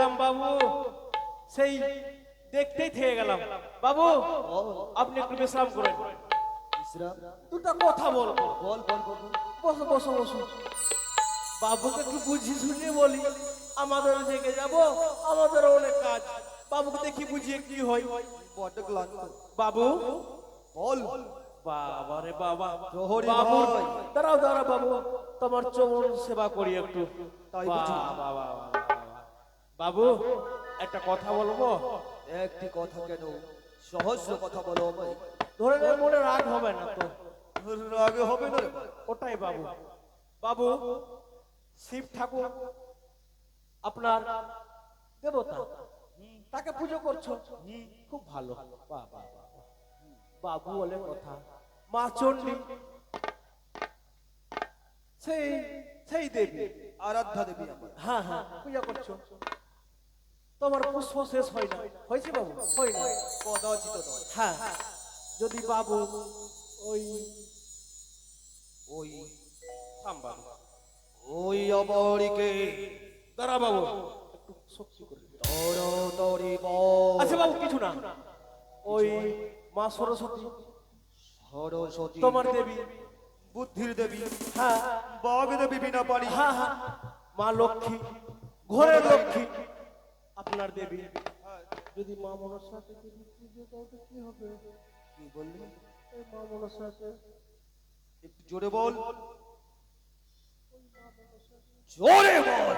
দেখলাম বাবু, সেই দেখতেই থেকে গেলাম। বাবু আপনি একটু বিশ্রাম করেন। দুটা কথা বলবো। বল বল বল। বসো বসো বসো। বাবুকে একটু বুঝিয়ে শুনিয়ে বলি, আমাদের জেগে যাব, আমাদের অনেক কাজ। বাবুকে দেখি বুঝিয়ে কি হয়। বড্ড ক্লান্ত। বাবু বল। বাবা রে বাবা, প্রহরী বাবু ভাই। দাঁড়াও দাঁড়াও বাবু, তোমার চরণ সেবা করি একটু। তাই বুঝি? বাবা বাবু একটা কথা বলবো। একটি কথা কেন, সহস্র কথা বলো ভাই। ধরে নে, মনে রাগ হবে না তো? আগে হবে না রে। ওটাই বাবু। বাবু শিব ঠাকুর আপনার দেবতা, তাকে পুজো করছো, খুব ভালো। বাবা বাবু বলে কথা, মা চণ্ডী সেই সেই দেবী, আরাধ্যা দেবী আমার। হ্যাঁ হ্যাঁ পূজা করছো। তোমার পুষ্প শেষ হয় না, হয়েছে বাবু? হয় না, কদাচিত নয়। হ্যাঁ। যদি বাবু ওই ওই থাম বাবু, ওই অবরিকে দাঁড়া বাবু, একটু শক্তি করে। তরতরি বল। আচ্ছা বাবু কিছু না, ওই মা সরস্বতী সরস্বতী তোমার দেবী, বুদ্ধির দেবী, হ্যাঁ বাঘ দেবী বিনা পারি, হ্যাঁ হ্যাঁ, মা লক্ষ্মী, ঘরের লক্ষ্মী আপনার দেবী। যদি মা মনসাকে দেবী পুজো দাও তো কি হবে? কি বললি? এই মা মনসাকে, একটু জোরে বল। জোরে বল।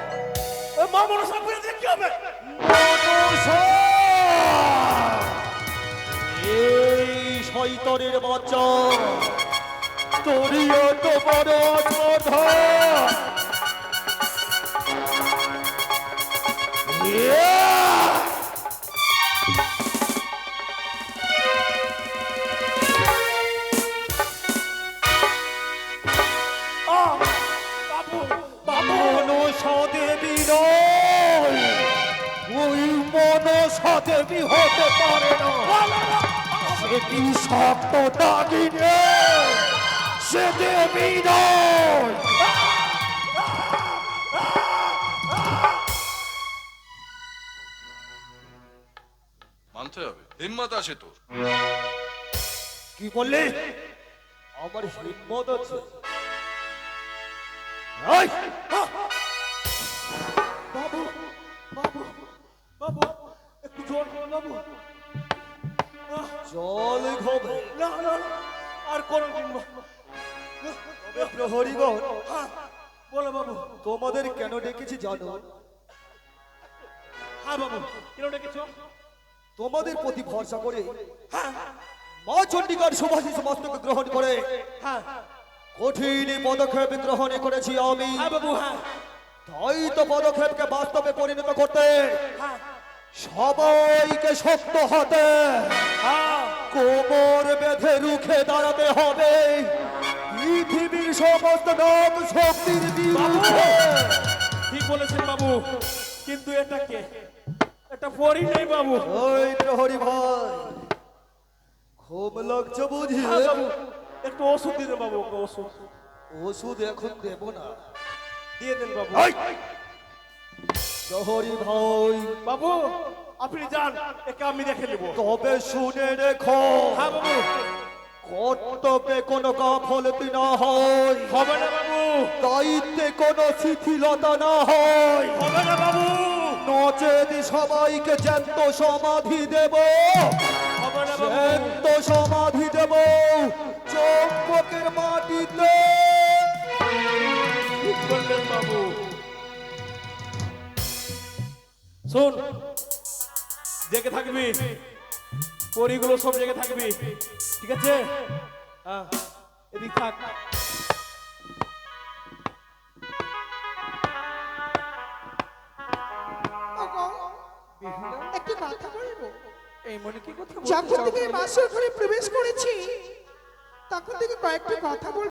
এই মা মনসা পুজো দিলে কি হবে? এই শয়তানের বাচ্চা, তোরই এত বড় শ্রদ্ধা। বাবু মনসা দেবী নয়, ওই মনসা দেবী হতে পারে না। সেটি সপ্ত দাগিনে, সে দেবী নয়। মানতে হবে, হিম্মত আছে তোর। কি বললি? আমার হিম্মত আছে। এই! বাবু বাবু বাবু একটু জোর করো বাবু। জল ঘবে। না না না, আর কোনো দিন প্রহরীগণ, বলো বাবু। তোমাদের কেন ডেকেছি জানো? হ্যাঁ বাবু, কেন ডেকেছো? তোমাদের প্রতি ভরসা করে মা চণ্ডিকার শুভাশিস মস্তক গ্রহণ করে হ্যাঁ কঠিন পদক্ষেপ গ্রহণ করেছি আমি। হ্যাঁ বাবু, হ্যাঁ তাই তো পদক্ষেপকে বাস্তবে পরিণত করতে হ্যাঁ সবাইকে শক্ত হাতে হ্যাঁ কোমর বেঁধে রুখে দাঁড়াতে হবে পৃথিবীর সমস্ত নাম শক্তির বিরুদ্ধে। ঠিক বলেছেন বাবু, কিন্তু এটা কে? এটা পরি নেই বাবু। ওই প্রহরী ভাই, ঘুম লাগছে বুঝি? হ্যাঁ বাবু, একটু ওষুধ দিন বাবু, ওকে ওষুধ ওষুধ এখন দেব না। দিয়ে দেন বাবু। প্রহরী ভাই, বাবু আপনি যান, একে আমি দেখে নেব। তবে শুনে রেখো, হ্যাঁ বাবু। কর্তব্যে কোনো গাফলতি না হয়, হবে না বাবু, দায়িত্বে কোনো শিথিলতা না হয়, হবে না বাবু, নচেত সবাইকে জ্যান্ত সমাধি দেব। হবে না বাবু। জ্যান্ত সমাধি দেব চম্পকের মাটিতে। ঠিক বললেন বাবু। শোন, জেগে থাকবি, পরিগুলো সব জেগে থাকবি, ঠিক আছে? হ্যাঁ এদিক থাক। একটি কথা বলবো। এই মনে কি কথা যখন থেকে মাসের ঘরে প্রবেশ করেছি তখন থেকে কয়েকটি কথা বলবো।